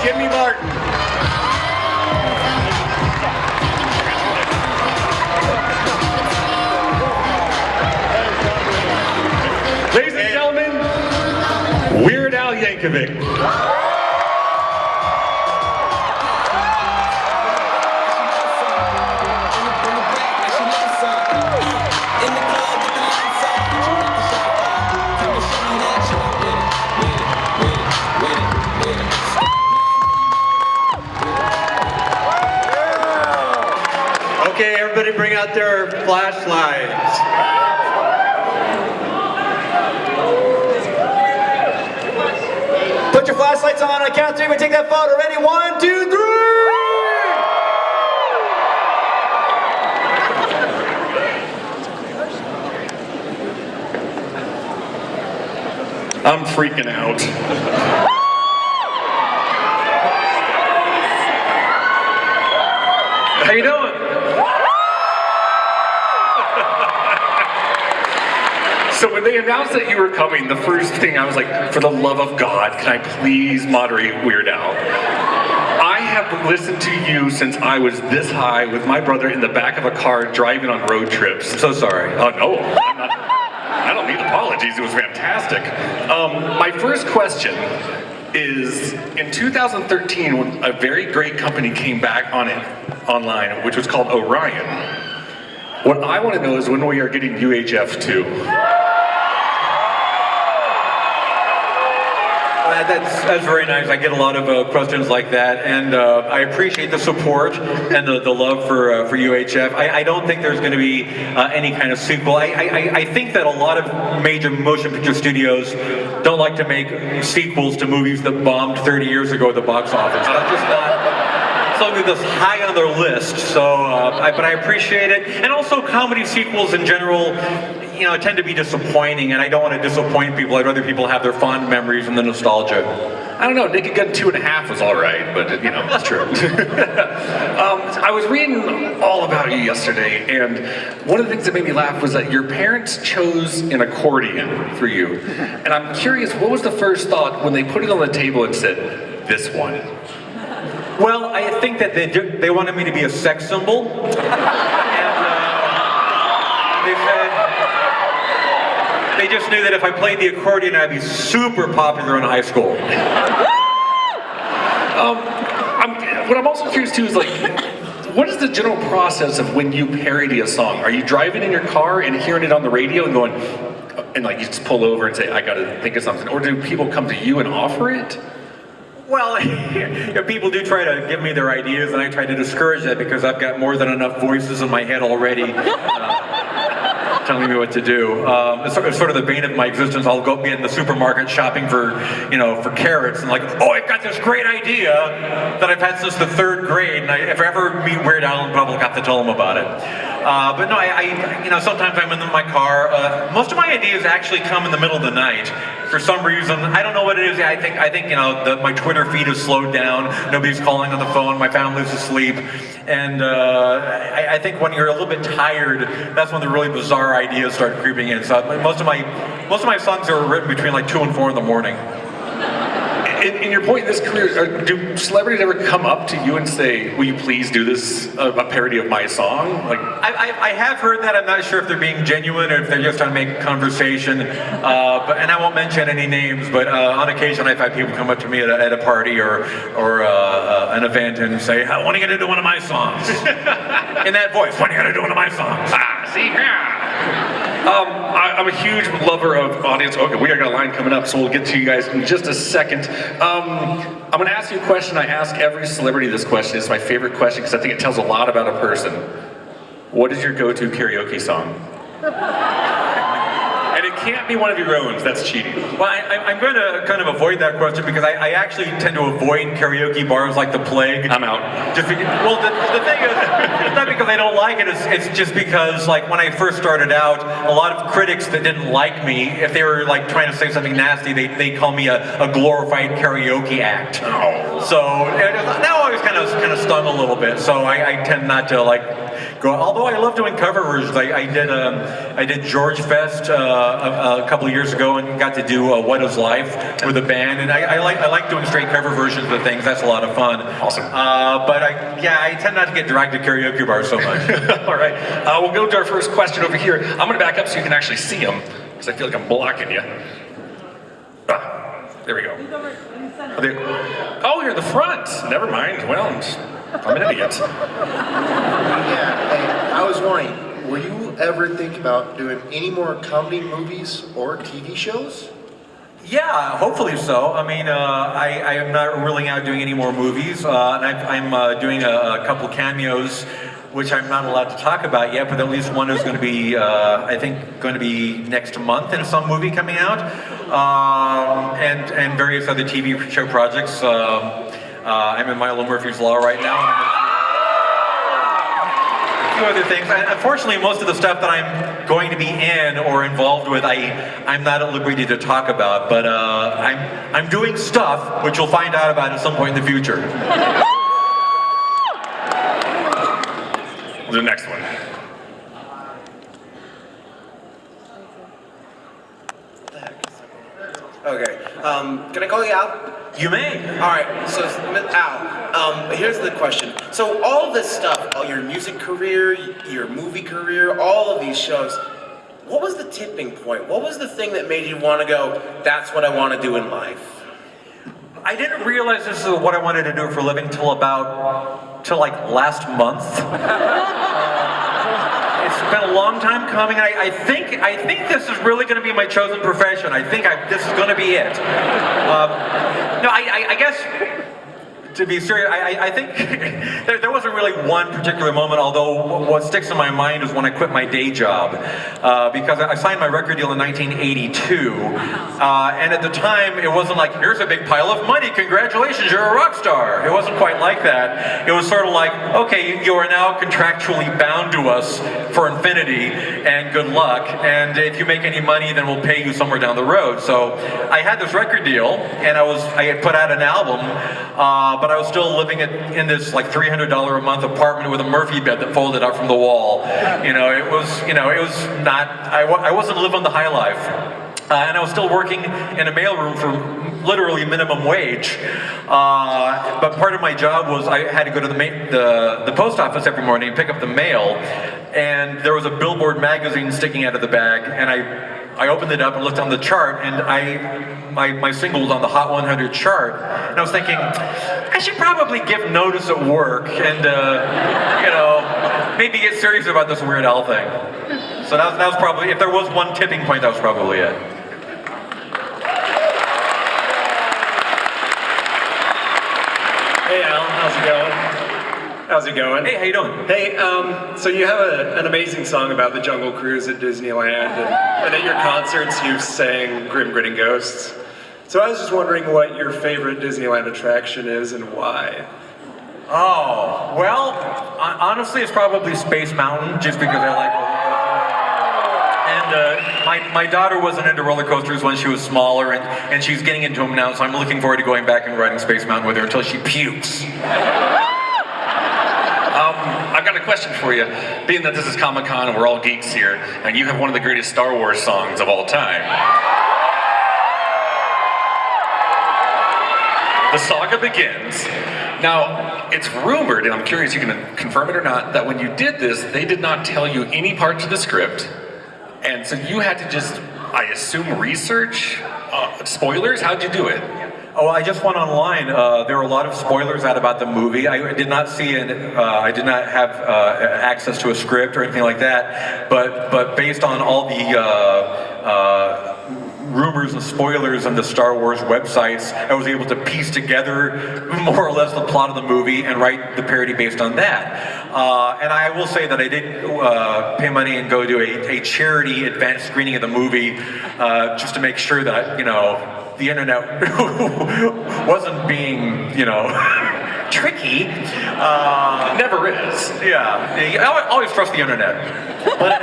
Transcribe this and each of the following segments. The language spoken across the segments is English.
Give me Martin. Ladies and gentlemen, Weird Al Yankovic. Okay, everybody bring out their flashlights. Put your flashlights on I count three, we take that photo. Ready? 1, 2, 3! I'm freaking out. How you doing? So when they announced that you were coming, the first thing I was like, for the love of God, can I please moderate Weird Al? I have listened to you since I was this high with my brother in the back of a car driving on road trips. I'm so sorry. Oh no, I'm not, I don't need apologies, it was fantastic. My first question is, in 2013, when a very great company came back on it online, which was called Orion, what I want to know is when we are getting UHF 2. That's very nice. I get a lot of questions like that, and I appreciate the support and the love for UHF. I don't think there's going to be any kind of sequel. I think that a lot of major motion picture studios don't like to make sequels to movies that bombed 30 years ago at the box office. That's just not something that's high on their list. So, but I appreciate it, and also comedy sequels in general, you know, tend to be disappointing, and I don't want to disappoint people. I'd rather people have their fond memories and the nostalgia. I don't know, Naked Gun 2.5 was all right, but you know, that's true. I was reading all about you yesterday, and one of the things that made me laugh was that your parents chose an accordion for you. And I'm curious, what was the first thought when they put it on the table and said, this one? Well, I think that they wanted me to be a sex symbol, and they said, they just knew that if I played the accordion, I'd be super popular in high school. What I'm also curious too is like, what is the general process of when you parody a song? Are you driving in your car and hearing it on the radio and going, and like you just pull over and say, I gotta think of something? Or do people come to you and offer it? Well, people do try to give me their ideas, and I try to discourage that because I've got more than enough voices in my head already telling me what to do. It's sort of the bane of my existence. I'll go be in the supermarket shopping for, you know, for carrots, and like, oh, I've got this great idea that I've had since the 3rd grade, and if I ever meet Weird Al in public, I have to tell him about it. But no, you know, sometimes I'm in my car. Most of my ideas actually come in the middle of the night. For some reason, I don't know what it is. I think you know, my Twitter feed has slowed down. Nobody's calling on the phone. My family's asleep, and I think when you're a little bit tired, that's when the really bizarre ideas start creeping in. So most of my songs are written between like 2 and 4 in the morning. In your point in this career, do celebrities ever come up to you and say, will you please do this, a parody of my song? Like, I have heard that. I'm not sure if they're being genuine or if they're just trying to make conversation. And I won't mention any names, but on occasion I've had people come up to me at a party or an event and say, when are you going to do one of my songs? In that voice, when are you going to do one of my songs? See, yeah. I'm a huge lover of audience. Okay, we got a line coming up, so we'll get to you guys in just a second. I'm going to ask you a question. I ask every celebrity this question. It's my favorite question because I think it tells a lot about a person. What is your go-to karaoke song? And it can't be one of your own. That's cheating. Well, I'm going to kind of avoid that question because I actually tend to avoid karaoke bars like the plague. I'm out. Just because, well, the thing is, it's not because I don't like it. It's just because, like, when I first started out, a lot of critics that didn't like me, if they were like trying to say something nasty, they call me a glorified karaoke act. Oh. So that always kind of stung a little bit. So I tend not to like go. Although I love doing cover versions. I did George Fest a couple of years ago and got to do What Is Life with a band, and I like doing straight cover versions of things. That's a lot of fun. Awesome. But I tend not to get dragged to karaoke bars so much. All right, we'll go to our first question over here. I'm going to back up so you can actually see them, because I feel like I'm blocking you. There we go. Oh, you're in the front. Never mind. Well, I'm an idiot. Yeah, hey, I was wondering, were you ever thinking about doing any more comedy movies or TV shows? Yeah, hopefully so. I mean, I am not ruling out doing any more movies, and I'm doing a couple cameos, which I'm not allowed to talk about yet, but at least one is going to be, I think, going to be next month in some movie coming out, and various other TV show projects. I'm in Milo Murphy's Law right now. A few other things. Unfortunately, most of the stuff that I'm going to be in or involved with, I'm not at liberty to talk about, but I'm doing stuff which you'll find out about at some point in the future. The next one. Okay. Can I call you Al? You may. All right. So Al, here's the question. So all this stuff, all your music career, your movie career, all of these shows, what was the tipping point? What was the thing that made you want to go, that's what I want to do in life? I didn't realize this is what I wanted to do for a living till like last month. It's been a long time coming. I think this is really going to be my chosen profession. I think this is going to be it. No, I guess, to be serious, I think there wasn't really one particular moment, although what sticks in my mind is when I quit my day job. Because I signed my record deal in 1982, and at the time it wasn't like, here's a big pile of money, congratulations, you're a rock star. It wasn't quite like that. It was sort of like, okay, you are now contractually bound to us for infinity, and good luck, and if you make any money, then we'll pay you somewhere down the road. So I had this record deal, and I had put out an album, but I was still living in this like $300 a month apartment with a Murphy bed that folded out from the wall. It was not, I wasn't living the high life. And I was still working in a mailroom for literally minimum wage. But part of my job was I had to go to the post office every morning and pick up the mail. And there was a Billboard magazine sticking out of the bag, and I opened it up and looked on the chart, and my single was on the Hot 100 chart. And I was thinking, I should probably give notice at work and, maybe get serious about this Weird Al thing. So that was probably, if there was one tipping point, that was probably it. Hey Al, how's it going? How's it going? Hey, how you doing? Hey, so you have an amazing song about the Jungle Cruise at Disneyland, and at your concerts you sang Grim Grinning Ghosts. So I was just wondering what your favorite Disneyland attraction is and why. Oh, well, honestly, it's probably Space Mountain, just because I like roller coasters. And my daughter wasn't into roller coasters when she was smaller, and she's getting into them now, so I'm looking forward to going back and riding Space Mountain with her until she pukes. I've got a question for you. Being that this is Comic-Con and we're all geeks here, and you have one of the greatest Star Wars songs of all time. The saga begins. Now, it's rumored, and I'm curious you can confirm it or not, that when you did this, they did not tell you any parts of the script, and so you had to just, I assume, research spoilers? How'd you do it? Oh, I just went online. There were a lot of spoilers out about the movie. I did not see I did not have access to a script or anything like that. But based on all the rumors and spoilers on the Star Wars websites, I was able to piece together more or less the plot of the movie and write the parody based on that. And I will say that I did pay money and go to a charity advanced screening of the movie just to make sure that, the internet wasn't being, tricky. Never is. Yeah, I always trust the internet. But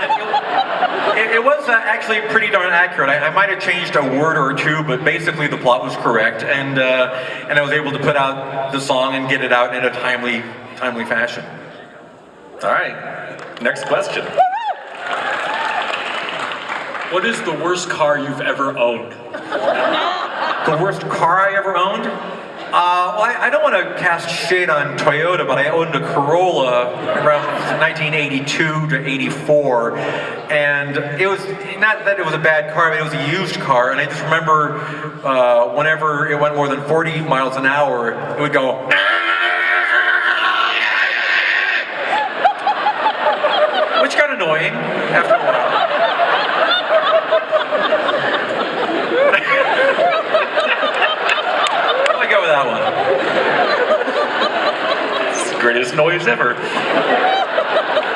it was actually pretty darn accurate. I might have changed a word or two, but basically the plot was correct, and I was able to put out the song and get it out in a timely fashion. All right, next question. What is the worst car you've ever owned? The worst car I ever owned? Well, I don't want to cast shade on Toyota, but I owned a Corolla around 1982 to 84, and it was not that it was a bad car, but it was a used car, and I just remember whenever it went more than 40 miles an hour, it would go, which got annoying after a while. I go with that one. It's the greatest noise ever.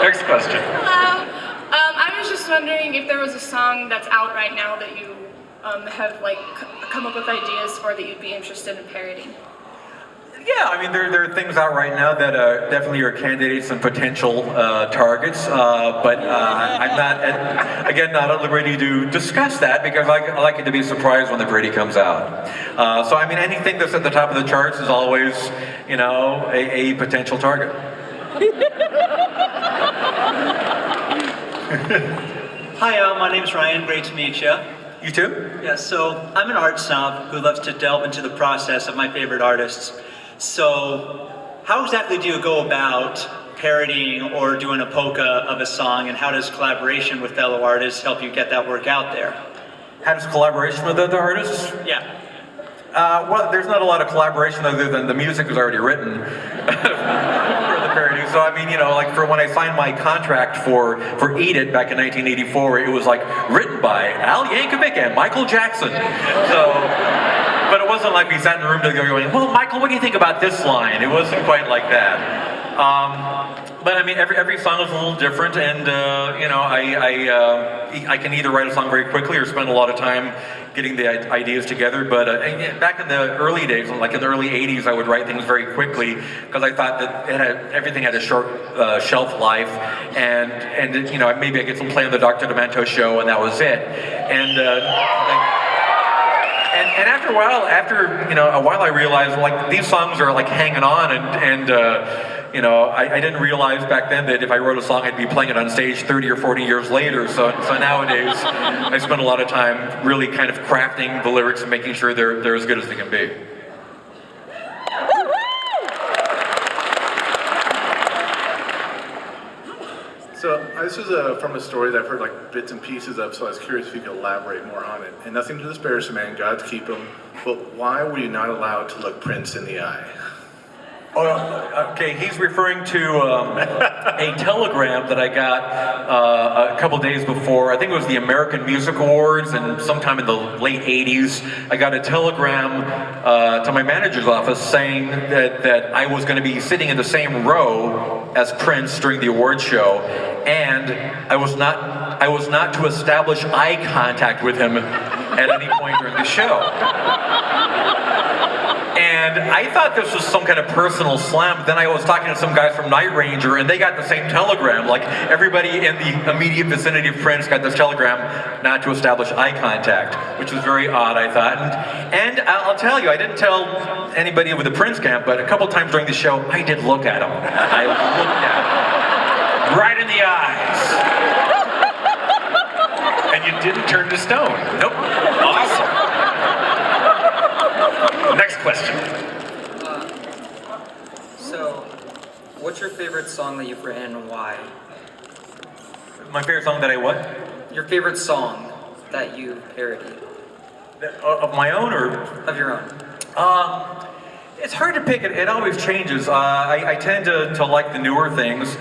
Next question. Hello. I was just wondering if there was a song that's out right now that you have like come up with ideas for that you'd be interested in parodying. Yeah, I mean, there are things out right now that definitely are candidates and potential targets, but I'm not, not at liberty to discuss that because I like it to be surprised when the parody comes out. So, I mean, anything that's at the top of the charts is always, you know, a potential target. Hi, my name's Ryan. Great to meet you. You too? Yeah, so I'm an art snob who loves to delve into the process of my favorite artists. So, how exactly do you go about parodying or doing a polka of a song, and how does collaboration with fellow artists help you get that work out there? How does collaboration with other artists? Yeah. Well, there's not a lot of collaboration other than the music was already written for the parody. So I mean, you know, like for when I signed my contract for Eat It back in 1984, it was like written by Al Yankovic and Michael Jackson. So, but it wasn't like we sat in the room together going, well, Michael, what do you think about this line? It wasn't quite like that. But I mean, every song is a little different, and you know, I can either write a song very quickly or spend a lot of time getting the ideas together. But back in the early days, like in the early '80s, I would write things very quickly because I thought that everything had a short shelf life, and you know, maybe I get some play on the Dr. Demento show, and that was it. And after a while, I realized like these songs are like hanging on, and you know, I didn't realize back then that if I wrote a song, I'd be playing it on stage 30 or 40 years later. So nowadays, I spend a lot of time really kind of crafting the lyrics and making sure they're as good as they can be. So this is from a story that I've heard like bits and pieces of, so I was curious if you could elaborate more on it. And nothing to disparage the man, God keep him, but why were you not allowed to look Prince in the eye? Oh, okay, he's referring to a telegram that I got a couple days before. I think it was the American Music Awards, and sometime in the late 80s, I got a telegram to my manager's office saying that I was going to be sitting in the same row as Prince during the awards show, and I was not to establish eye contact with him at any point during the show. And I thought this was some kind of personal slam. Then I was talking to some guys from Night Ranger, and they got the same telegram. Like everybody in the immediate vicinity of Prince got this telegram not to establish eye contact, which was very odd, I thought. And I'll tell you, I didn't tell anybody with the Prince camp, but a couple times during the show, I did look at him. I looked at him right in the eyes. And you didn't turn to stone. Nope. Awesome. Next question. So, what's your favorite song that you've written and why? My favorite song that I what? Your favorite song that you parodied? Of my own or? Of your own. It's hard to pick. It always changes. I tend to like the newer things.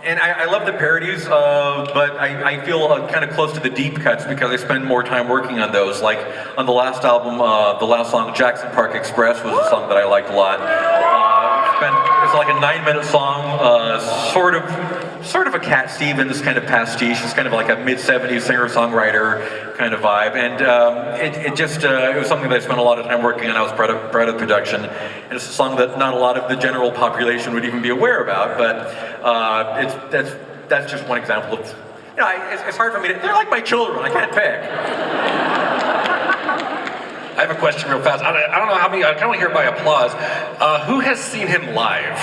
And I love the parodies, but I feel kind of close to the deep cuts because I spend more time working on those. Like on the last album, the last song, Jackson Park Express, was a song that I liked a lot. It's like a 9-minute song, sort of a Cat Stevens kind of pastiche. It's kind of like a mid-70s singer-songwriter kind of vibe, and it was something that I spent a lot of time working on. I was proud of the production, and it's a song that not a lot of the general population would even be aware about. But that's just one example of, you know, it's hard for me to. They're like my children. I can't pick. I have a question real fast. I don't know how many, I kind of hear it by applause. Who has seen him live?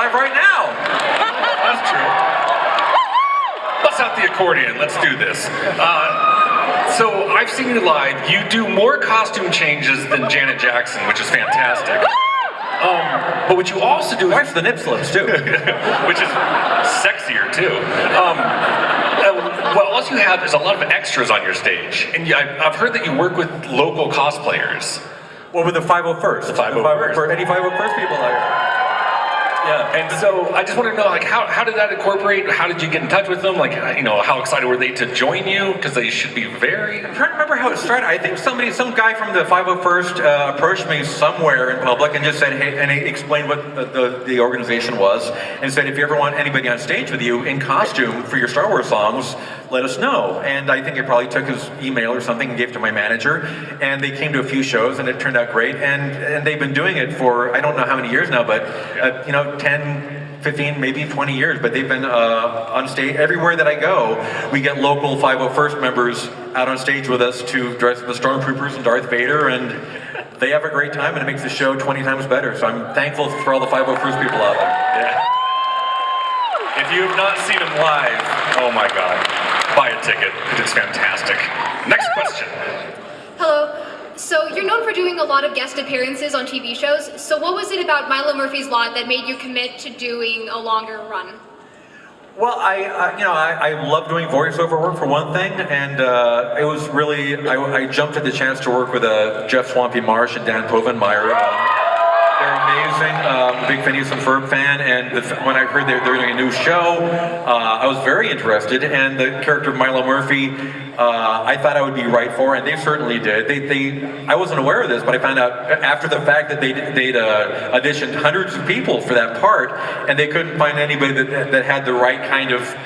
live right now. That's true. Bust out the accordion. Let's do this. So I've seen you live. You do more costume changes than Janet Jackson, which is fantastic. But what you also do, Watch the nip slips too. which is sexier too. What else you have is a lot of extras on your stage, and I've heard that you work with local cosplayers. Well, with the 501st. The 501st. Any 501st people out here. Yeah, and so I just want to know, like, how did that incorporate? How did you get in touch with them? Like, you know, how excited were they to join you? Because they should be very. I'm trying to remember how it started. I think some guy from the 501st approached me somewhere in public and just said, hey, and he explained what the organization was, and said, if you ever want anybody on stage with you in costume for your Star Wars songs, let us know. And I think I probably took his email or something and gave it to my manager, and they came to a few shows, and it turned out great. And they've been doing it for, I don't know how many years now, but, 10, 15, maybe 20 years, but they've been on stage. Everywhere that I go, we get local 501st members out on stage with us to dress the Stormtroopers and Darth Vader, and they have a great time, and it makes the show 20 times better. So I'm thankful for all the 501st people out there. Yeah. If you have not seen them live, oh my God, buy a ticket. It's fantastic. Next question. Hello. So you're known for doing a lot of guest appearances on TV shows. So what was it about Milo Murphy's Law that made you commit to doing a longer run? Well, I love doing voiceover work for one thing, and it was really, I jumped at the chance to work with Jeff Swampy Marsh and Dan Povenmire. They're amazing. I'm a big Phineas and Ferb fan, and when I heard they're doing a new show, I was very interested. And the character of Milo Murphy, I thought I would be right for, and they certainly did. I wasn't aware of this, but I found out after the fact that they'd auditioned hundreds of people for that part, and they couldn't find anybody that had the right kind of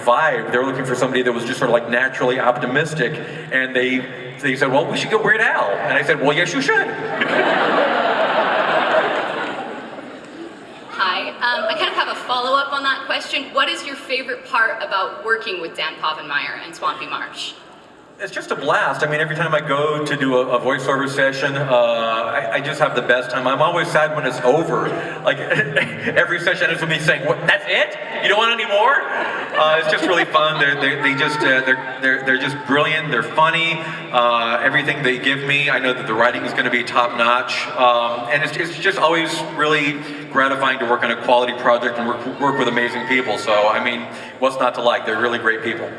vibe. They were looking for somebody that was just sort of like naturally optimistic, and they said, well, we should go Weird Al. And I said, well, yes, you should. Hi. I kind of have a follow-up on that question. What is your favorite part about working with Dan Povenmire and Swampy Marsh? It's just a blast. I mean, every time I go to do a voiceover session, I just have the best time. I'm always sad when it's over. Like, every session is with me saying, "What? That's it? You don't want any more?" It's just really fun. They're just brilliant. They're funny. Everything they give me, I know that the writing is going to be top notch, and it's just always really gratifying to work on a quality project and work with amazing people. So, I mean, what's not to like? They're really great people.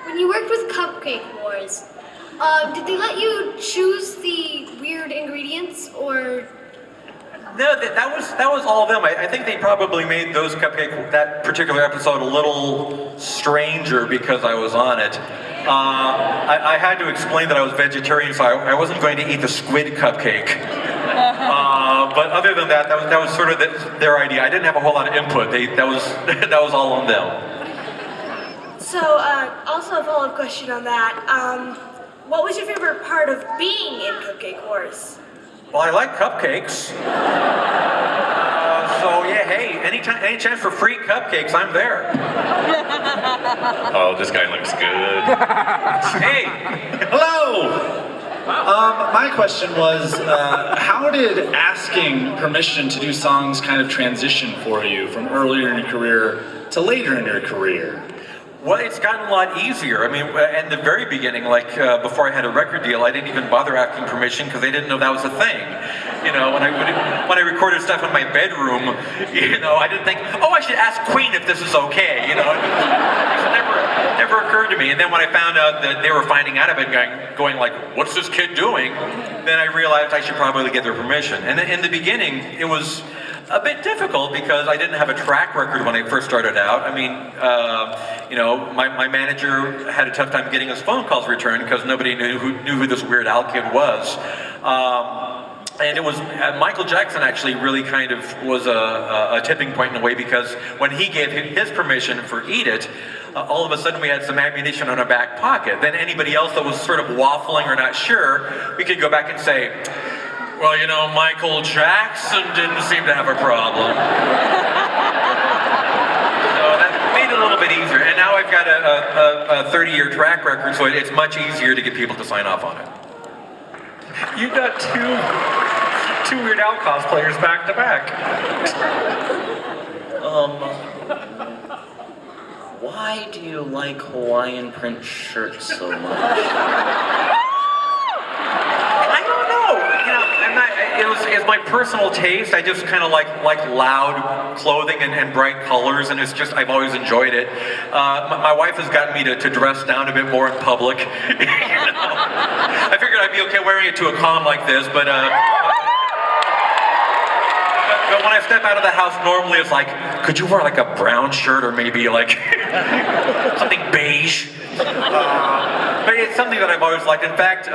When you worked with Cupcake Wars, did they let you choose the weird ingredients, or? No, that was all of them. I think they probably made that particular episode a little stranger because I was on it. I had to explain that I was vegetarian, so I wasn't going to eat the squid cupcake. But other than that was sort of their idea. I didn't have a whole lot of input. That was all on them. So, also a follow-up question on that. What was your favorite part of being in Cupcake Wars? Well, I like cupcakes. So yeah, hey, any chance for free cupcakes, I'm there. Oh, this guy looks good. Hey, Hello! My question was, how did asking permission to do songs kind of transition for you from earlier in your career to later in your career? Well, it's gotten a lot easier. I mean, in the very beginning, like before I had a record deal, I didn't even bother asking permission because they didn't know that was a thing. You know, when I recorded stuff in my bedroom, you know, I didn't think, oh, I should ask Queen if this is okay. You know, it never occurred to me. And then when I found out that they were finding out of it, going like, what's this kid doing? Then I realized I should probably get their permission. And in the beginning, it was a bit difficult because I didn't have a track record when I first started out. I mean, you know, my manager had a tough time getting his phone calls returned because nobody knew who this Weird Al kid was. And it was, Michael Jackson actually really kind of was a tipping point in a way, because when he gave his permission for Eat It, all of a sudden we had some ammunition on our back pocket. Then anybody else that was sort of waffling or not sure, we could go back and say, well, you know, Michael Jackson didn't seem to have a problem. So that made it a little bit easier. And now I've got a 30-year track record, so it's much easier to get people to sign off on it. You got two Weird Al cosplayers back to back. Why do you like Hawaiian print shirts so much? I don't know. You know, it's my personal taste. I just kind of like loud clothing and bright colors, and it's just I've always enjoyed it. My wife has gotten me to dress down a bit more in public. You know? I figured I'd be okay wearing it to a con like this, but when I step out of the house, normally it's like, could you wear like a brown shirt or maybe like something beige? But it's something that I've always liked. In fact,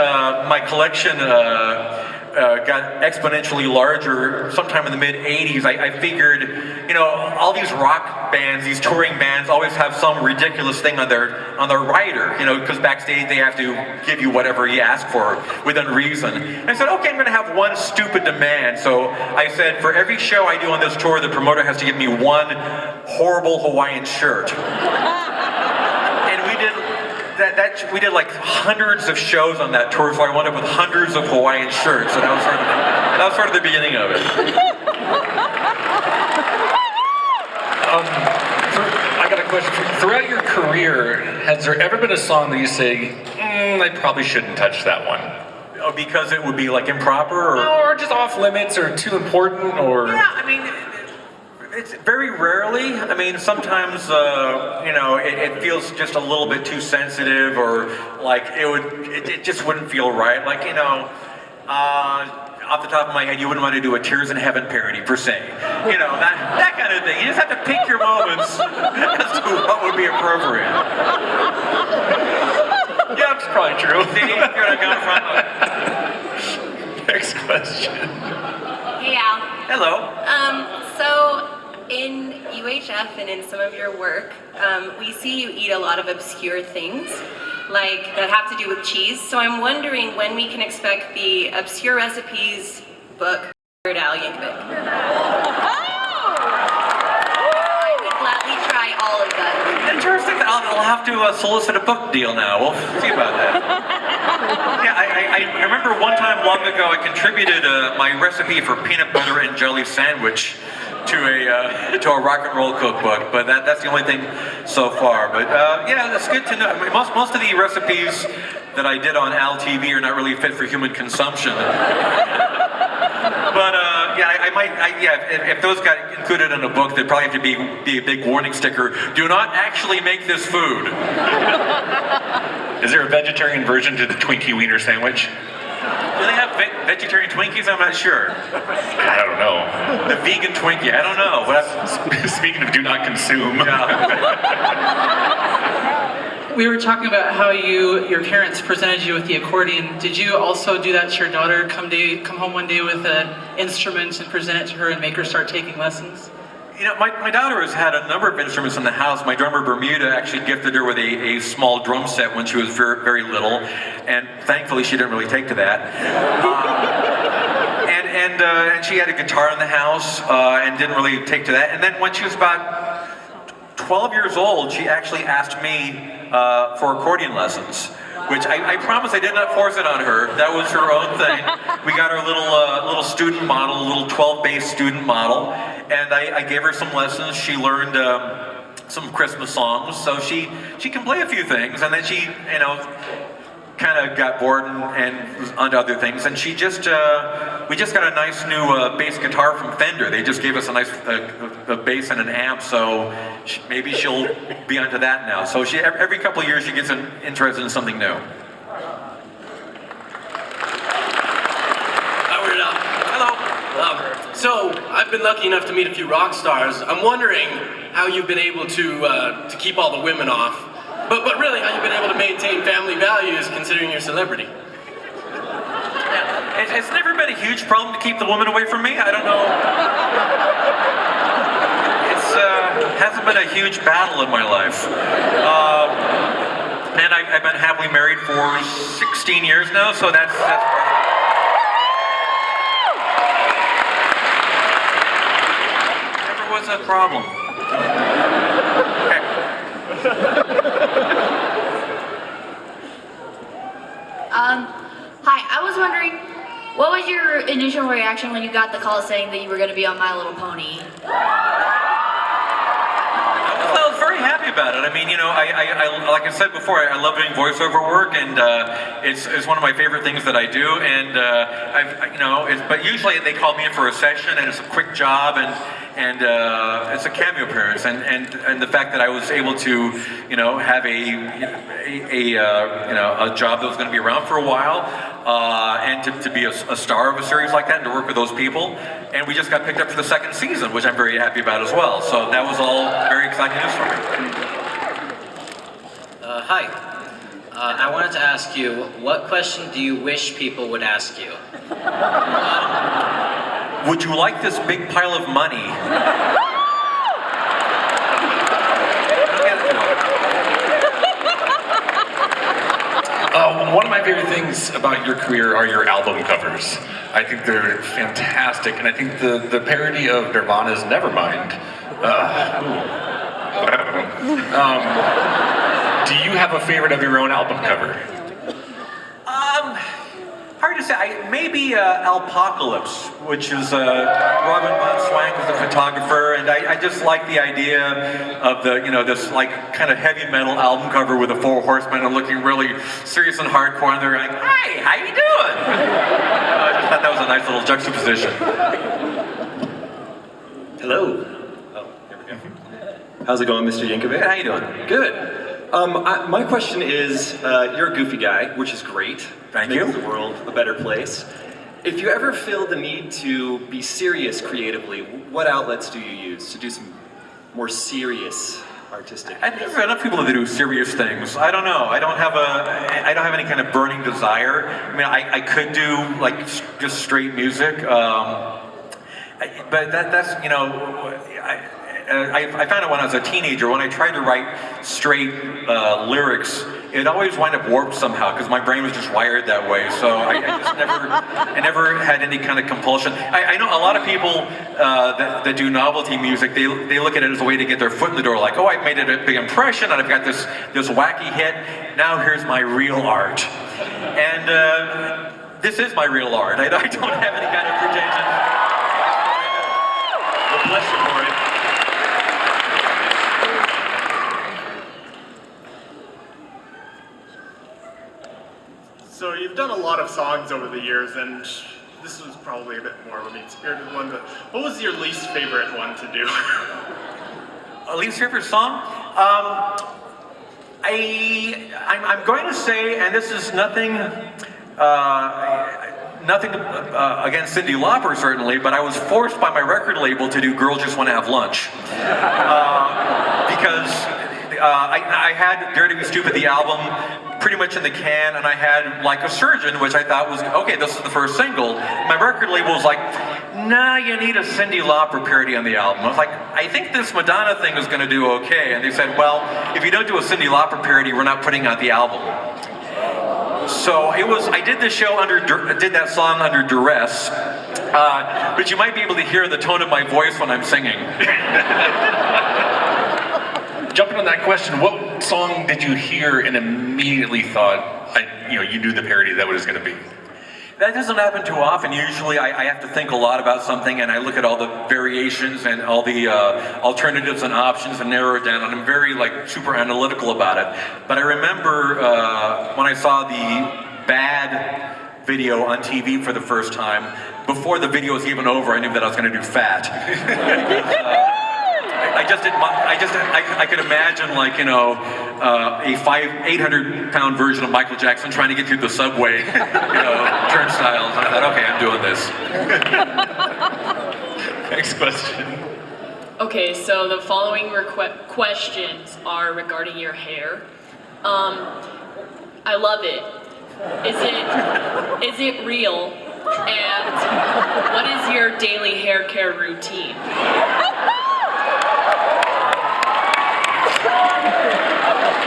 my collection got exponentially larger sometime in the mid-'80s. I figured, you know, all these rock bands, these touring bands always have some ridiculous thing on their rider, you know, because backstage they have to give you whatever you ask for within reason. And I said, okay, I'm going to have one stupid demand. So I said, for every show I do on this tour, the promoter has to give me one horrible Hawaiian shirt. And we did like hundreds of shows on that tour, so I wound up with hundreds of Hawaiian shirts, and that was sort of the beginning of it. I got a question. Throughout your career, has there ever been a song that you say, I probably shouldn't touch that one? Oh, because it would be like improper, or just off limits, or too important, or? Yeah, I mean, it's very rarely. I mean, sometimes you know, it feels just a little bit too sensitive, or like it just wouldn't feel right. Like, you know, off the top of my head, you wouldn't want to do a Tears in Heaven parody per se. You know, that kind of thing. You just have to pick your moments as to what would be appropriate. Yeah, that's probably true. See, you're not going from. Next question. Hey Al. Hello. So in UHF and in some of your work, we see you eat a lot of obscure things, like that have to do with cheese. So I'm wondering when we can expect the Obscure Recipes book, Weird Al Yankovic. I would gladly try all of that. Interesting. I'll have to solicit a book deal now. We'll see about that. Yeah, I remember one time long ago I contributed my recipe for peanut butter and jelly sandwich to a rock and roll cookbook, but that's the only thing so far. But yeah, that's good to know. I mean, most of the recipes that I did on Al TV are not really fit for human consumption. But yeah, I might. If those got included in a book, there'd probably have to be a big warning sticker: "Do not actually make this food." Is there a vegetarian version to the Twinkie Wiener sandwich? Do they have vegetarian Twinkies? I'm not sure. I don't know. The vegan Twinkie, I don't know. Speaking of do not consume. We were talking about how your parents presented you with the accordion. Did you also do that to your daughter? Come home one day with an instrument and present it to her and make her start taking lessons? You know, my daughter has had a number of instruments in the house. My drummer Bermuda actually gifted her with a small drum set when she was very, very little, and thankfully she didn't really take to that. And she had a guitar in the house and didn't really take to that. And then when she was about 12 years old, she actually asked me for accordion lessons, which I promise I did not force it on her. That was her own thing. We got her little student model, a little 12-bass student model, and I gave her some lessons. She learned some Christmas songs, so she can play a few things, and then she, you know, kind of got bored and was onto other things, and we just got a nice new bass guitar from Fender. They just gave us a nice a bass and an amp, so maybe she'll be onto that now. So every couple of years she gets interested in something new. Hello. So I've been lucky enough to meet a few rock stars. I'm wondering how you've been able to keep all the women off. But really, how you've been able to maintain family values considering your celebrity? It's never been a huge problem to keep the woman away from me. I don't know. It's hasn't been a huge battle in my life. And I've been happily married for 16 years now, so that's part of it. Never was a problem. Okay. Hi, I was wondering, what was your initial reaction when you got the call saying that you were going to be on My Little Pony? Well, I was very happy about it. I mean, you know, I like I said before, I love doing voiceover work, and it's one of my favorite things that I do. And but usually they call me in for a session, and it's a quick job, and it's a cameo appearance, and the fact that I was able to, have a job that was going to be around for a while, and to be a star of a series like that, and to work with those people, and we just got picked up for the second season, which I'm very happy about as well. So that was all very exciting news for me. Hi. I wanted to ask you, what question do you wish people would ask you? Would you like this big pile of money? One of my favorite things about your career are your album covers. I think they're fantastic, and I think the parody of Nirvana's Nevermind. Do you have a favorite of your own album cover? Hard to say. Maybe Alpocalypse, which is Robin Von Swank was the photographer, and I just like the idea of this like kind of heavy metal album cover with the Four Horsemen and looking really serious and hardcore, and they're like, "Hey, how you doing?" I just thought that was a nice little juxtaposition. Hello. Oh, here we go. How's it going, Mr. Yankovic? How you doing? Good. My question is, you're a goofy guy, which is great. Thank Makes you. the world a better place. If you ever feel the need to be serious creatively, what outlets do you use to do some more serious artistic? I think there are enough people that do serious things. I don't know. I don't have any kind of burning desire. I mean, I could do like just straight music, but that's I found out when I was a teenager, when I tried to write straight lyrics, it always wound up warped somehow because my brain was just wired that way. So I never had any kind of compulsion. I know a lot of people that do novelty music, they look at it as a way to get their foot in the door, like, oh, I've made it a big impression and I've got this wacky hit. Now here's my real art. And this is my real art. I don't have any kind of pretension. Well, bless you for it. So you've done a lot of songs over the years, and this was probably a bit more of a mean-spirited one, but what was your least favorite one to do? A least favorite song? I'm going to say, and this is nothing against Cyndi Lauper certainly, but I was forced by my record label to do "Girls Just Want to Have Lunch" because I had "Dare to Be Stupid," the album, pretty much in the can, and I had "Like a Surgeon," which I thought was, okay, this is the first single. My record label was like, nah, you need a Cyndi Lauper parody on the album. I was like, I think this Madonna thing is going to do okay. And they said, well, if you don't do a Cyndi Lauper parody, we're not putting out the album. So I did this show did that song under duress, but you might be able to hear the tone of my voice when I'm singing. Jumping on that question, what song did you hear and immediately thought, you knew the parody that was going to be? That doesn't happen too often. Usually I have to think a lot about something and I look at all the variations and all the alternatives and options and narrow it down, and I'm very super analytical about it. But I remember when I saw the Bad video on TV for the first time, before the video was even over, I knew that I was going to do Fat. I could imagine a 800-pound version of Michael Jackson trying to get through the subway, turnstiles, and I thought, okay, I'm doing this. Next question. Okay, so the following questions are regarding your hair. I love it. Is it real? And what is your daily hair care routine?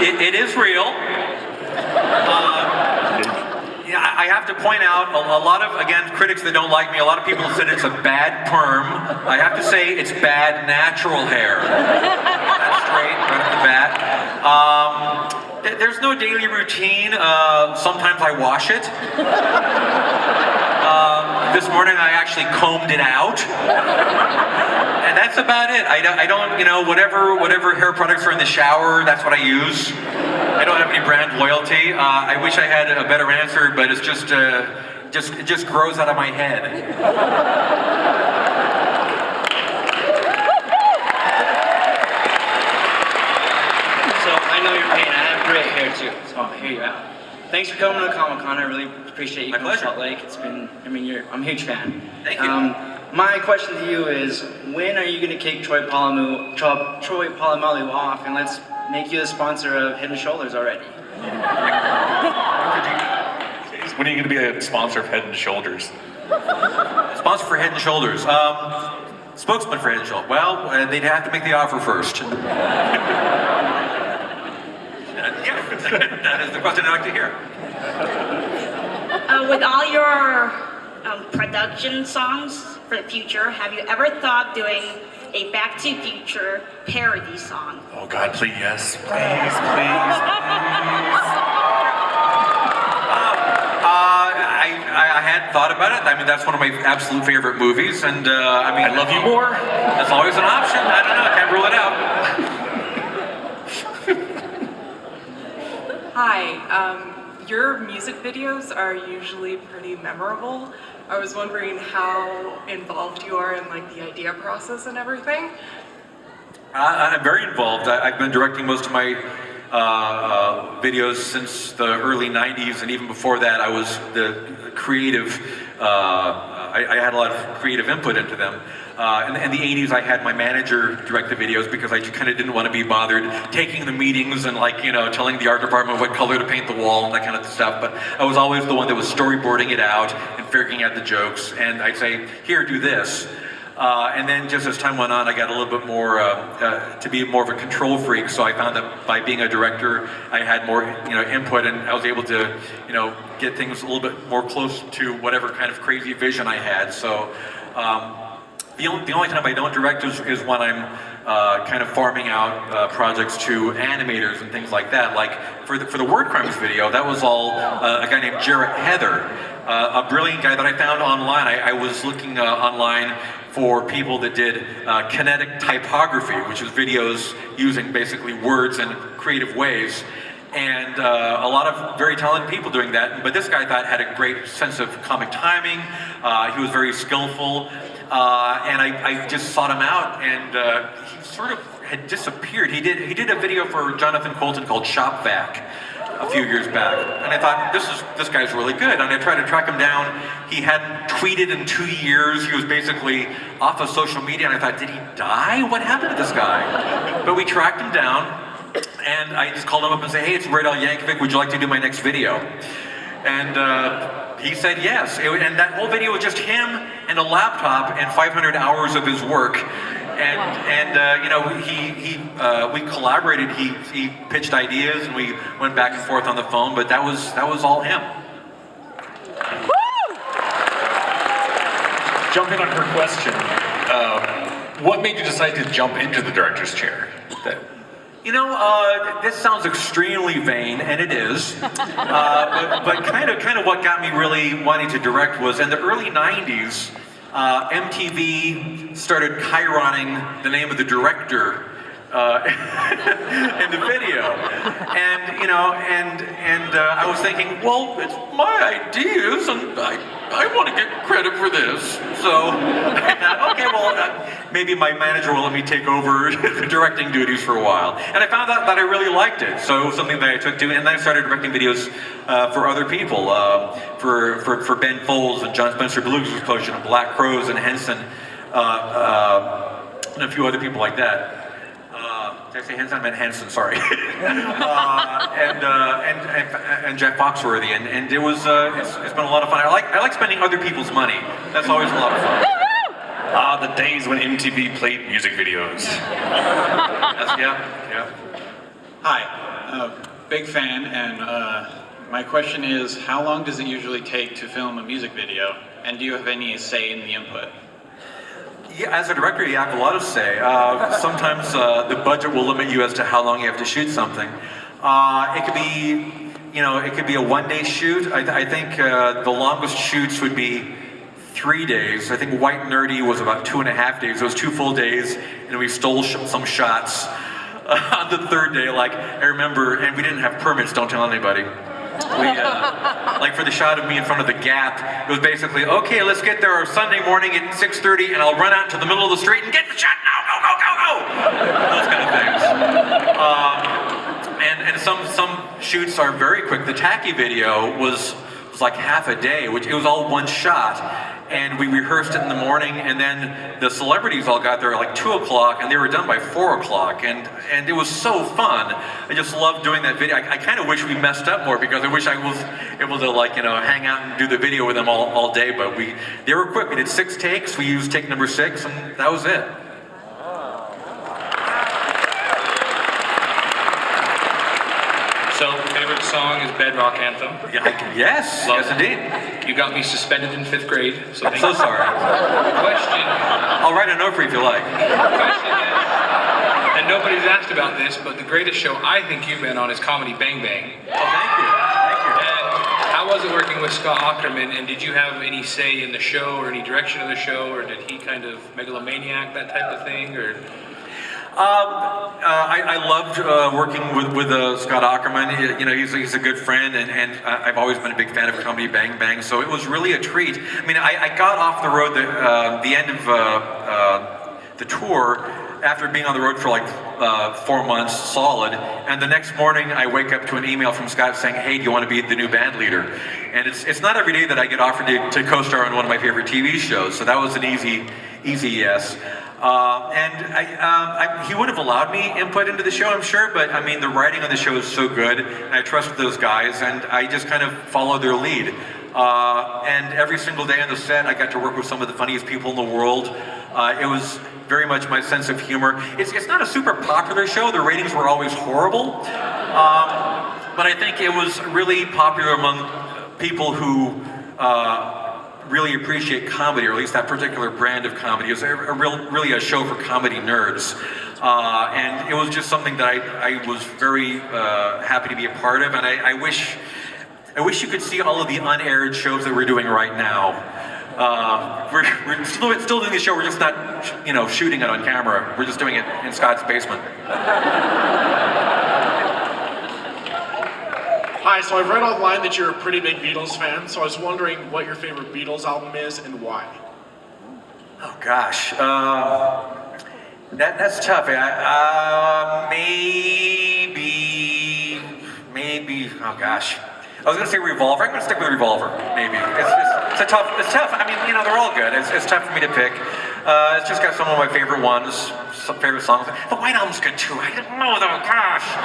It is real. I have to point out, a lot of, again, critics that don't like me, a lot of people have said it's a bad perm. I have to say it's bad natural hair. That's straight right off the bat. There's no daily routine. Sometimes I wash it. This morning I actually combed it out. And that's about it. I don't, you know, whatever hair products are in the shower, that's what I use. I don't have any brand loyalty. I wish I had a better answer, but it's just it just grows out of my head. So I know your pain. I have great hair too, so I'll hear you out. Thanks for coming to Comic-Con. I really appreciate you coming to Salt Lake. It's been, I'm a huge fan. Thank you. My question to you is, when are you going to kick Troy Polamalu off, and let's make you the sponsor of Head & Shoulders already? When are you going to be a sponsor of Head & Shoulders? Sponsor for Head & Shoulders. Spokesman for Head & Shoulders. Well, they'd have to make the offer first. That is the question I'd like to hear. With all your production songs for the future, have you ever thought doing a Back to the Future parody song? Oh God, please, yes. Please. I had thought about it. I mean, that's one of my absolute favorite movies, and I mean, I Love You More. That's always an option. I don't know. I can't rule it out. Hi, your music videos are usually pretty memorable. I was wondering how involved you are in like the idea process and everything. I'm very involved. I've been directing most of my videos since the early 90s, and even before that I was the creative, I had a lot of creative input into them. In the 80s I had my manager direct the videos because I kind of didn't want to be bothered taking the meetings and, like, you know, telling the art department what color to paint the wall and that kind of stuff, but I was always the one that was storyboarding it out and figuring out the jokes, and I'd say, here, do this. And then just as time went on, I got a little bit more, to be more of a control freak, so I found that by being a director, I had more, you know, input, and I was able to, you know, get things a little bit more close to whatever kind of crazy vision I had. So the only time I don't direct is when I'm kind of farming out projects to animators and things like that. Like for the Word Crimes video, that was all a guy named Jarrett Heather, a brilliant guy that I found online. I was looking online for people that did kinetic typography, which is videos using basically words in creative ways. And a lot of very talented people doing that. But this guy I thought had a great sense of comic timing. He was very skillful. And I just sought him out, and he sort of had disappeared. He did a video for Jonathan Colton called Shop Vac a few years back, and I thought, this guy's really good, and I tried to track him down. He hadn't tweeted in 2 years. He was basically off of social media, and I thought, did he die? What happened to this guy? But we tracked him down, and I just called him up and said, hey, it's Weird Al Yankovic, would you like to do my next video? And he said yes, and that whole video was just him and a laptop and 500 hours of his work. And you know, we collaborated. He pitched ideas, and we went back and forth on the phone. But that was all him. Jumping on her question, what made you decide to jump into the director's chair? You know, this sounds extremely vain, and it is. But kind of what got me really wanting to direct was in the early '90s. MTV started chironing the name of the director in the video, and you know, and I was thinking, well, it's my ideas, and I want to get credit for this. So I thought, okay, well, maybe my manager will let me take over the directing duties for a while. And I found out that I really liked it, so it was something that I took to, and then I started directing videos for other people, for Ben Folds and John Spencer Blues Explosion and Black Crows and Henson, and a few other people like that. Did I say Henson? I meant Henson, sorry. and Jeff Foxworthy, and it was it's been a lot of fun. I like spending other people's money. That's always a lot of fun. The days when MTV played music videos. Yeah. Hi, big fan, and my question is, how long does it usually take to film a music video, and do you have any say in the input? Yeah, as a director, you have a lot of say. Sometimes the budget will limit you as to how long you have to shoot something. It could be, it could be a one-day shoot. I think the longest shoots would be 3 days. I think White Nerdy was about 2.5 days. It was 2 full days, and we stole some shots on the 3rd day. Like, I remember, and we didn't have permits, don't tell anybody. We, like for the shot of me in front of the Gap, it was basically, okay, let's get there Sunday morning at 6:30, and I'll run out to the middle of the street and get the shot now, go, go, go, go! Those kind of things. And some shoots are very quick. The Tacky video was like half a day, which it was all one shot. And we rehearsed it in the morning, and then the celebrities all got there at like 2 o'clock, and they were done by 4 o'clock, and it was so fun. I just loved doing that video. I kind of wish we messed up more, because I wish I was able to hang out and do the video with them all day, but they were quick. We did 6 takes, we used take number 6, and that was it. So, favorite song is Bedrock Anthem. Yes, Love yes it. indeed. You got me suspended in 5th grade. So I'm so sorry. Question. I'll write a note for you if you like. Question is, and nobody's asked about this, but the greatest show I think you've been on is Comedy Bang Bang. Oh, thank you. Thank you. And how was it working with Scott Aukerman, and did you have any say in the show or any direction of the show, or did he kind of megalomaniac, that type of thing, or? I loved working with Scott Aukerman. He's a good friend, and I've always been a big fan of Comedy Bang Bang, so it was really a treat. I mean, I got off the road the end of the tour after being on the road for like 4 months solid, and the next morning I wake up to an email from Scott saying, hey, do you want to be the new band leader? And it's not every day that I get offered to co-star on one of my favorite TV shows, so that was an easy yes. He would have allowed me input into the show, I'm sure, but I mean, the writing on the show is so good, and I trust those guys, and I just kind of follow their lead. And every single day on the set, I got to work with some of the funniest people in the world. It was very much my sense of humor. It's not a super popular show, the ratings were always horrible, but I think it was really popular among people who really appreciate comedy, or at least that particular brand of comedy. It was really a show for comedy nerds. And it was just something that I was very happy to be a part of, and I wish you could see all of the unaired shows that we're doing right now. We're still doing the show, we're just not shooting it on camera. We're just doing it in Scott's basement. Hi, so I've read online that you're a pretty big Beatles fan, so I was wondering what your favorite Beatles album is and why. Oh gosh, that's tough. Maybe. Oh gosh, I was gonna say Revolver. I'm gonna stick with Revolver. Maybe it's tough. I mean, they're all good. It's tough for me to pick. It's just got some of my favorite ones, some favorite songs. The White Album's good too. I didn't know though. Gosh,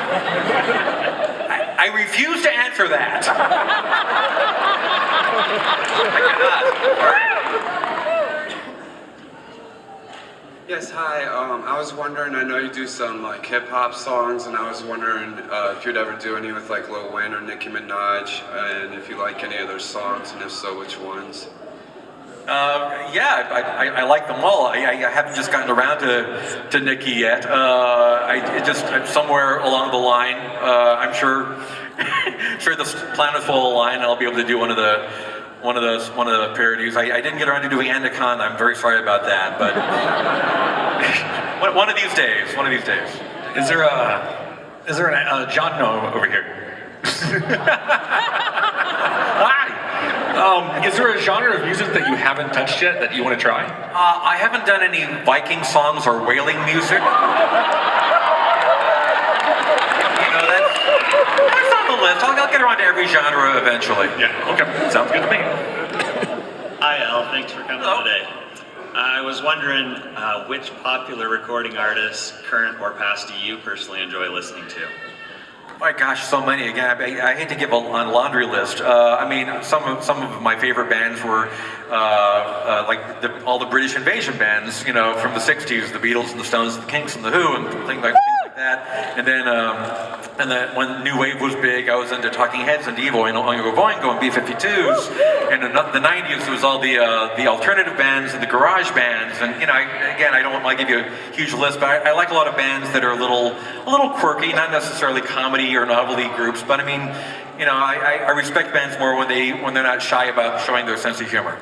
I refuse to answer that. I cannot. Yes, hi. I was wondering, I know you do some like hip hop songs, and I was wondering if you'd ever do any with like Lil Wayne or Nicki Minaj, and if you like any of their songs, and if so, which ones? Yeah, I like them all. I haven't just gotten around to Nicki yet. I'm somewhere along the line. I'm sure the planets will align, and I'll be able to do one of the parodies. I didn't get around to doing Anaconda. I'm very sorry about that, but one of these days. Is there a John No over here? Hi. Is there a genre of music that you haven't touched yet that you want to try? I haven't done any Viking songs or whaling music. That's on the list. I'll get around to every genre eventually. Yeah, okay. Sounds good to me. Hi, Al. Thanks for coming today. I was wondering which popular recording artists, current or past, do you personally enjoy listening to? My gosh, so many. Again, I hate to give a laundry list. I mean, some of my favorite bands were like all the British invasion bands, from the '60s, the Beatles and the Stones, the Kinks and the Who, and things like that. And then And then when New Wave was big, I was into Talking Heads and Devo and Oingo Boingo and B-52s. And in the 90s, it was all the alternative bands and the garage bands. And you know, I don't want to give you a huge list, but I like a lot of bands that are a little quirky, not necessarily comedy or novelty groups. But I mean, you know, I respect bands more when they're not shy about showing their sense of humor.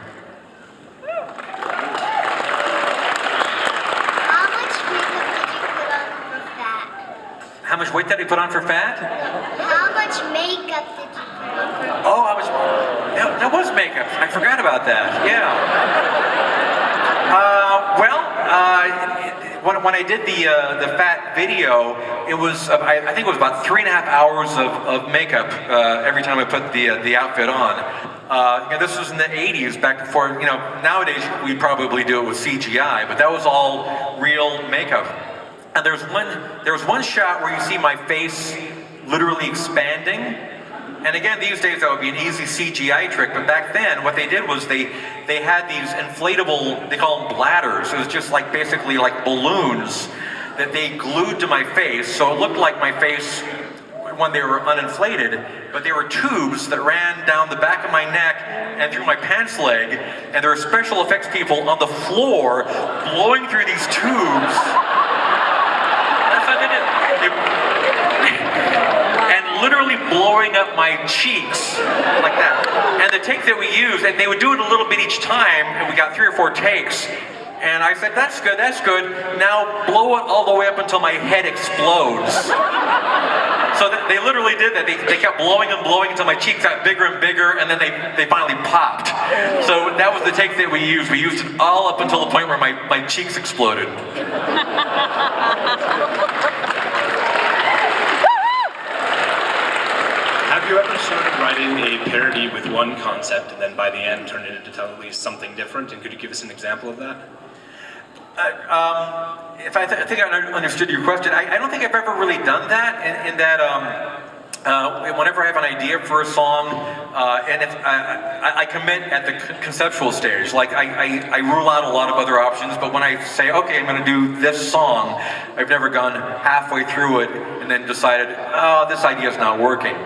How much weight did he put on for fat? How much makeup did you put on for fat? Oh, that was makeup. I forgot about that. Yeah. When I did the fat video, it was I think it was about 3.5 hours of makeup every time I put the outfit on. You know, this was in the 80s, back before, you know, nowadays we probably do it with CGI, but that was all real makeup. And there was one shot where you see my face literally expanding. And again, these days that would be an easy CGI trick, but back then what they did was they had these inflatable, they call them bladders. It was just like basically like balloons that they glued to my face, so it looked like my face when they were uninflated, but they were tubes that ran down the back of my neck and through my pants leg, and there were special effects people on the floor blowing through these tubes. And literally blowing up my cheeks like that. And the take that we used, and they would do it a little bit each time, and we got 3 or 4 takes. And I said, that's good. Now blow it all the way up until my head explodes. So they literally did that. They kept blowing and blowing until my cheeks got bigger and bigger, and then they finally popped. So that was the take that we used. We used it all up until the point where my cheeks exploded. Have you ever started writing a parody with one concept and then by the end turned it into totally something different? And could you give us an example of that? If I think I understood your question, I don't think I've ever really done that. In that, whenever I have an idea for a song, and if I commit at the conceptual stage, like I rule out a lot of other options. But when I say, okay, I'm going to do this song, I've never gone halfway through it and then decided, oh, this idea is not working.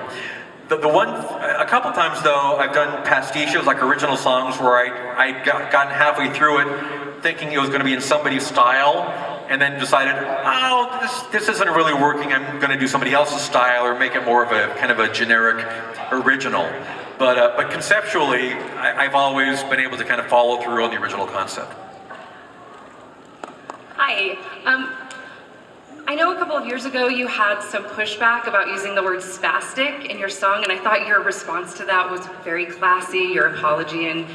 A couple times though, I've done pastiches, like original songs, where I gotten halfway through it, thinking it was going to be in somebody's style, and then decided, oh, this isn't really working. I'm going to do somebody else's style or make it more of a kind of a generic original. But conceptually, I've always been able to kind of follow through on the original concept. Hi. I know a couple of years ago you had some pushback about using the word spastic in your song, and I thought your response to that was very classy, your apology, and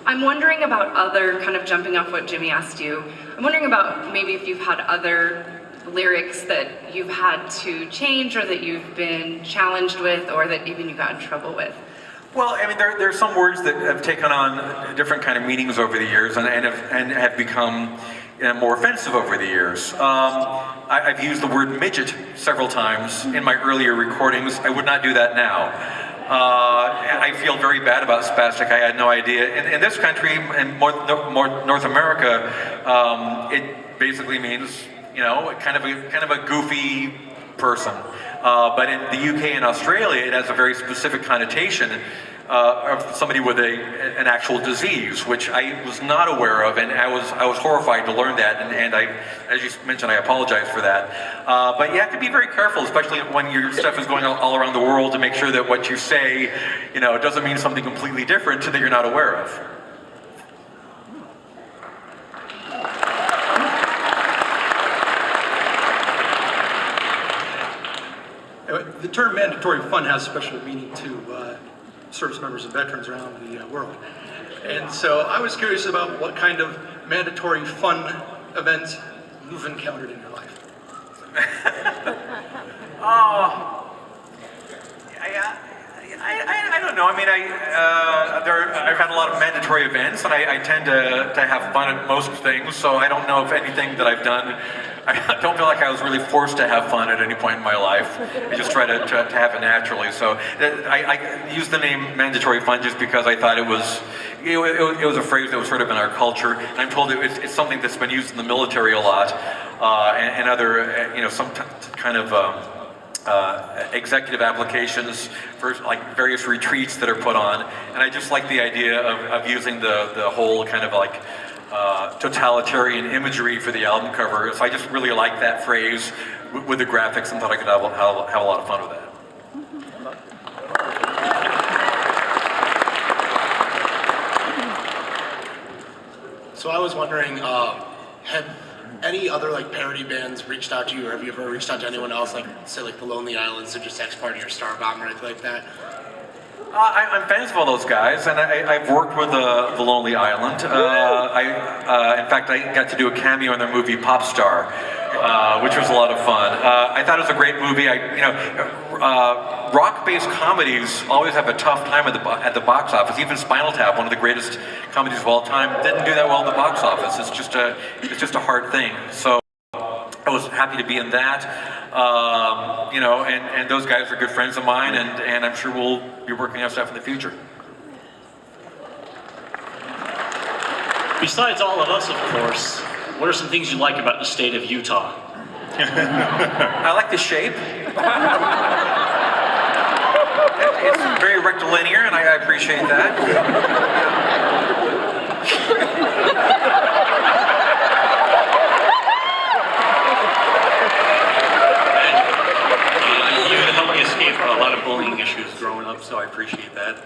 I'm wondering about other, kind of jumping off what Jimmy asked you, I'm wondering about maybe if you've had other lyrics that you've had to change or that you've been challenged with or that even you got in trouble with. Well, I mean, there are some words that have taken on different kind of meanings over the years and have become more offensive over the years. I've used the word midget several times in my earlier recordings. I would not do that now. I feel very bad about spastic. I had no idea. In this country, and more North America, it basically means, you know, kind of a goofy person. But in the UK and Australia, it has a very specific connotation of somebody with an actual disease, which I was not aware of, and I was horrified to learn that. And I, as you mentioned, I apologize for that. But you have to be very careful, especially when your stuff is going all around the world, to make sure that what you say, you know, doesn't mean something completely different that you're not aware of. The term mandatory fun has special meaning to service members and veterans around the world. And so I was curious about what kind of mandatory fun events you've encountered in your life. I don't know. I mean, I've had a lot of mandatory events, and I tend to have fun at most things, so I don't know if anything that I've done, I don't feel like I was really forced to have fun at any point in my life. I just try to have it naturally. So I use the name mandatory fun just because I thought it was a phrase that was sort of in our culture. And I'm told it's something that's been used in the military a lot, and other, you know, some kind of executive applications for like various retreats that are put on, and I just like the idea of using the whole kind of like totalitarian imagery for the album cover. So I just really like that phrase with the graphics, and thought I could have a lot of fun with that. So I was wondering, have any other like parody bands reached out to you, or have you ever reached out to anyone else, like say like the Lonely Islands or just X Party or Starbomb or anything like that? I'm fans of all those guys, and I've worked with the Lonely Island. In fact, I got to do a cameo in their movie Pop Star, which was a lot of fun. I thought it was a great movie. Rock-based comedies always have a tough time at the box office. Even Spinal Tap, one of the greatest comedies of all time, didn't do that well at the box office. It's just a hard thing. So I was happy to be in that. And those guys are good friends of mine, and I'm sure we'll be working on stuff in the future. Besides all of us, of course, what are some things you like about the state of Utah? I like the shape. It's very rectilinear, and I appreciate that. A lot of bullying issues growing up, so I appreciate that.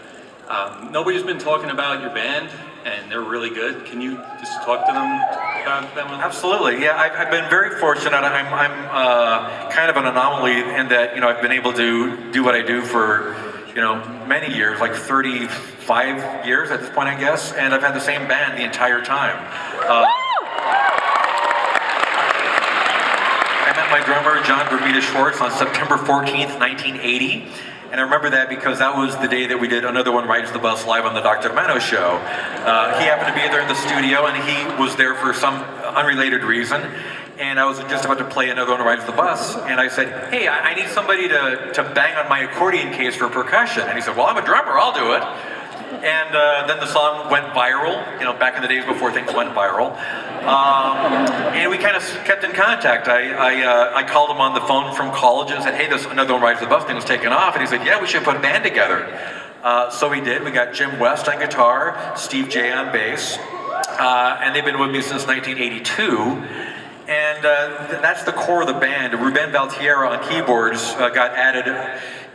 Nobody's been talking about your band, and they're really good. Can you just talk to them about them? Absolutely, yeah. I've been very fortunate. I'm kind of an anomaly in that I've been able to do what I do for many years, like 35 years at this point, I guess, and I've had the same band the entire time. I met my drummer, John Bermuda Schwartz, on September 14th, 1980. And I remember that because that was the day that we did Another One Rides the Bus live on the Dr. Mano show. He happened to be there in the studio, and he was there for some unrelated reason. And I was just about to play Another One Rides the Bus, and I said, hey, I need somebody to bang on my accordion case for percussion. And he said, well, I'm a drummer, I'll do it. And then the song went viral, back in the days before things went viral. And we kind of kept in contact. I called him on the phone from college and said, hey, this Another One Rides the Bus thing was taken off. And he said, yeah, we should put a band together. So we did. We got Jim West on guitar, Steve J on bass. And they've been with me since 1982. And that's the core of the band. Ruben Valtierra on keyboards got added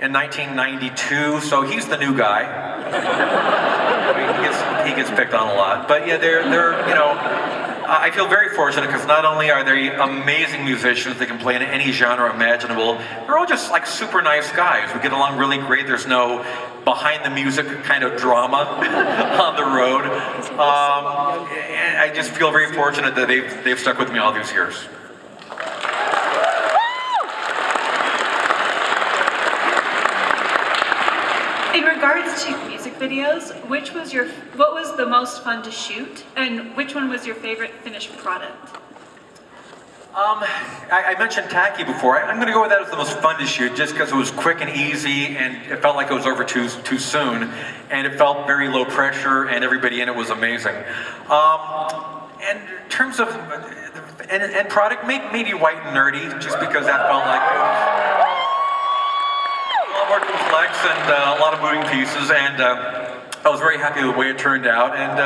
in 1992, so he's the new guy. He gets picked on a lot, but yeah, they're I feel very fortunate because not only are they amazing musicians, they can play in any genre imaginable, they're all just like super nice guys. We get along really great. There's no behind the music kind of drama on the road. And I just feel very fortunate that they've stuck with me all these years. In regards to music videos, what was the most fun to shoot, and which one was your favorite finished product? I mentioned Tacky before. I'm going to go with that as the most fun to shoot, just because it was quick and easy, and it felt like it was over too soon, and it felt very low pressure, and everybody in it was amazing. And in terms of end product, maybe White and Nerdy, just because that felt like it was a lot more complex and a lot of moving pieces, and I was very happy with the way it turned out. And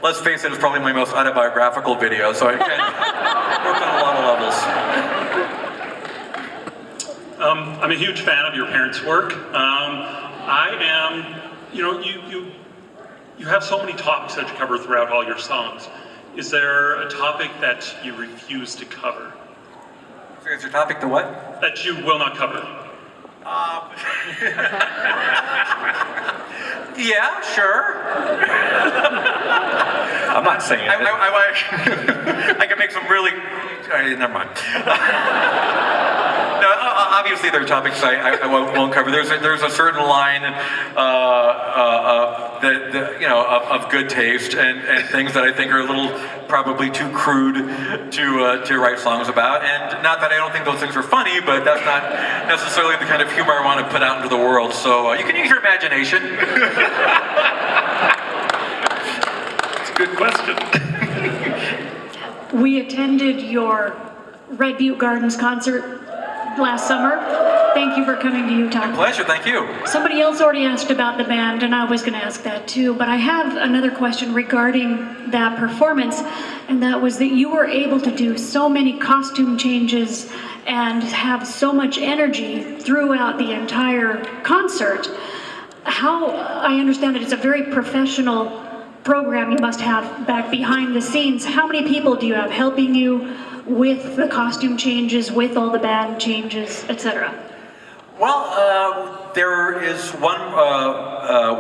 let's face it, it's probably my most autobiographical video, so I can work on a lot of levels. I'm a huge fan of your parents' work. I am, you have so many topics that you cover throughout all your songs. Is there a topic that you refuse to cover? Is your topic the what? That you will not cover. Yeah, sure. I'm not saying it. I can make some really... never mind. No, obviously there are topics I won't cover. There's a certain line of good taste and things that I think are a little probably too crude to write songs about. And not that I don't think those things are funny, but that's not necessarily the kind of humor I want to put out into the world. So you can use your imagination. It's a good question. We attended your Red Butte Gardens concert last summer. Thank you for coming to Utah. My pleasure, thank you. Somebody else already asked about the band, and I was going to ask that too, but I have another question regarding that performance, and that was that you were able to do so many costume changes and have so much energy throughout the entire concert. How, I understand that it's a very professional program you must have back behind the scenes. How many people do you have helping you with the costume changes, with all the band changes, etc.? Well, there is one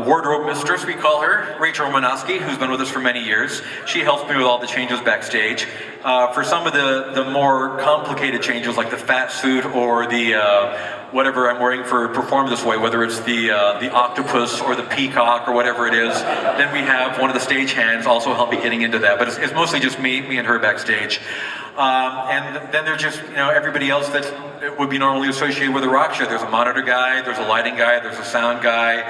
wardrobe mistress, we call her, Rachel Romanowski, who's been with us for many years. She helps me with all the changes backstage. For some of the more complicated changes, like the fat suit or the whatever I'm wearing for Perform This Way, whether it's the octopus or the peacock or whatever it is, then we have one of the stage hands also help me getting into that. But it's mostly just me and her backstage. And then there's just, everybody else that would be normally associated with a rock show. There's a monitor guy, there's a lighting guy, there's a sound guy,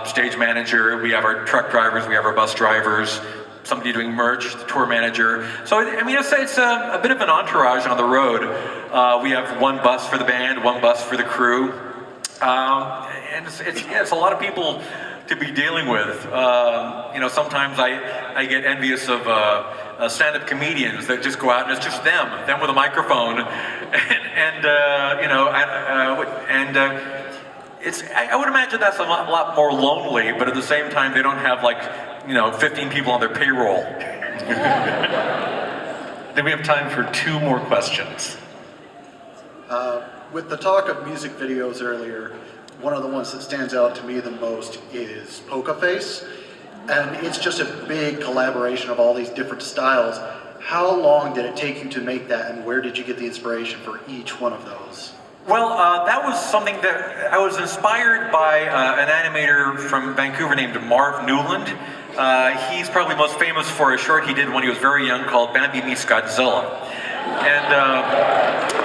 stage manager, we have our truck drivers, we have our bus drivers, somebody doing merch, the tour manager. So, I mean, it's a bit of an entourage on the road. We have one bus for the band, one bus for the crew. And it's a lot of people to be dealing with. Sometimes I get envious of stand-up comedians that just go out and it's just them with a microphone, I would imagine that's a lot more lonely, but at the same time they don't have 15 people on their payroll. Then we have time for 2 more questions. With the talk of music videos earlier, one of the ones that stands out to me the most is Poker Face. And it's just a big collaboration of all these different styles. How long did it take you to make that, and where did you get the inspiration for each one of those? Well, that was something that I was inspired by an animator from Vancouver named Marv Newland. He's probably most famous for a short he did when he was very young called Bambi Meets Godzilla. And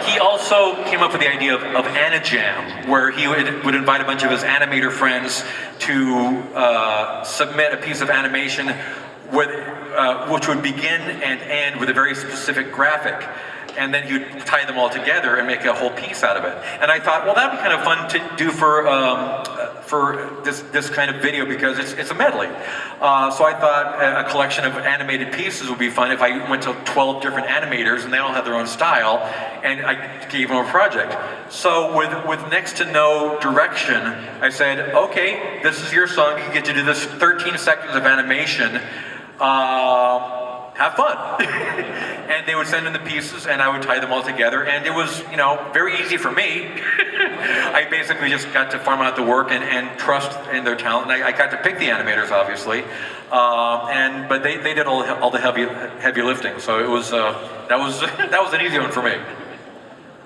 he also came up with the idea of Anijam, where he would invite a bunch of his animator friends to submit a piece of animation which would begin and end with a very specific graphic. And then he would tie them all together and make a whole piece out of it. And I thought, well, that'd be kind of fun to do for this kind of video because it's a medley. So I thought a collection of animated pieces would be fun if I went to 12 different animators and they all had their own style, and I gave them a project. So with next to no direction, I said, okay, this is your song. You get to do this 13 seconds of animation. Have fun. And they would send in the pieces and I would tie them all together, and it was, very easy for me. I basically just got to farm out the work and trust in their talent, and I got to pick the animators, obviously. But they did all the heavy lifting, so it was that was an easy one for me.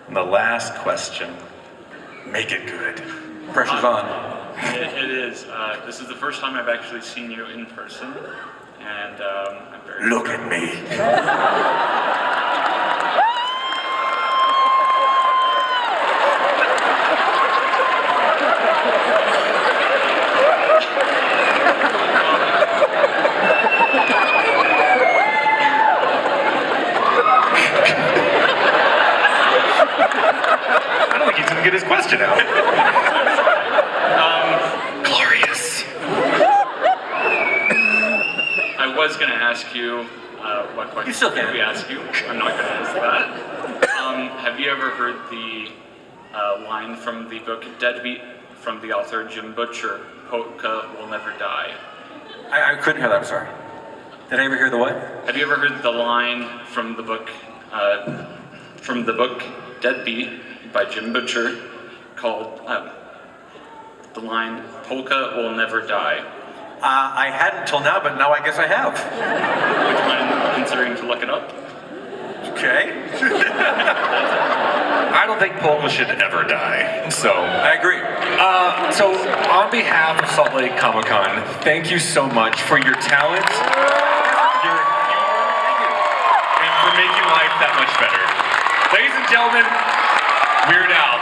And the last question, make it good. Pressure's on. It is. This is the first time I've actually seen you in person. And I'm very Look at me. I don't think he's gonna get his question out. Glorious. I was going to ask you what question you still can. we ask you. I'm not going to ask that. Have you ever heard the line from the book Deadbeat from the author Jim Butcher, Polka Will Never Die? I couldn't hear that, I'm sorry. Did I ever hear the what? Have you ever heard the line from the book Deadbeat by Jim Butcher called the line Polka Will Never Die? I hadn't till now, but now I guess I have. Would you mind considering to look it up? Okay. I don't think polka should ever die, so. I agree. So on behalf of Salt Lake Comic Con, thank you so much for your talent, your humor, and for making life that much better. Ladies and gentlemen, Weird Al.